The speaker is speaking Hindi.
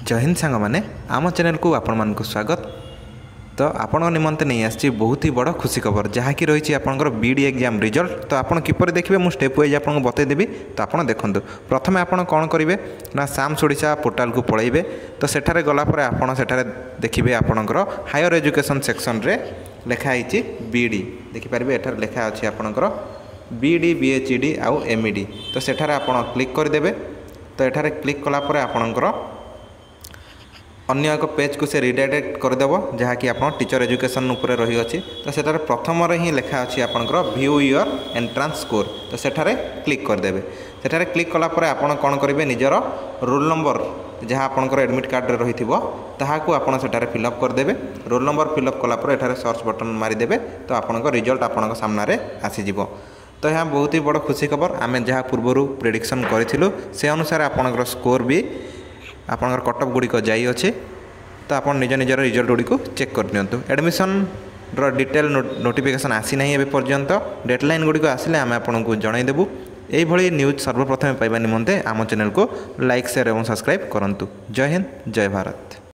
जय हिंद सांग मैंने आम चैनल को आपण मान स्वागत। तो आपण निमंते नहीं आसी बहुत ही बड़ खुशी खबर जहाँकि रही आपंकर बीडी एग्जाम रिजल्ट। तो आपड़ किपर देखिए मुझे स्टेप वाइज आपको बतईदेवी। तो आप देखो प्रथम आप कौन करेंगे ना साम्स ओडिशा पोर्टाल को पलैबे। तो सेठारे गलापर आपड़ सेठारे देखिए आपणकर हायर एजुकेशन सेक्शन रे लिखाई बीडी देखिपारे। एठार लिखा अच्छी आपणकर बीडी बीएचईडी आउ एमईडी। तो सेठारे आपण क्लिक करदेवे। तो एठारे क्लिक कलापर आपणकर अन्य एक पेज को से रिडायरेक्ट करदेव जहाँकि आप टीचर एजुकेशन उपर रही अच्छी। तो सेठारे प्रथम ही लिखा अच्छी आपणकर व्यू योर एंट्रांस स्कोर। तो सेठारे क्लिक करदेवे। सेठारे क्लिक कलापर आपण कौन करेंगे निजर रोल नंबर जहाँ आपणकर एडमिट कार्ड रही ताकू आप फिलअप करदेवे। रोल नंबर फिलअप कलापर एठारे सर्च बटन मारिदेवे। तो आपण रिजल्ट आपण सामने आसीज। तो यहाँ बहुत ही बड़ खुशी खबर आम जहाँ पूर्व प्रेडिक्शन करूँ से अनुसार आपणकर स्कोर भी आपणकर कटअप गुड़िक जाइ अच्छे। तो आप निज निजर रिजल्ट गुड़िक चेक कर दिंतु। एडमिशन डिटेल नोटिफिकेशन आसी ना ए पर्यंत डेडलाइन गुड़िक आसिले आम आपको जनईदेवु। यही न्यूज सर्वप्रथम पाइबा निमंते आम चैनल को लाइक शेयर और सब्सक्राइब करूँ। जय हिंद जय भारत।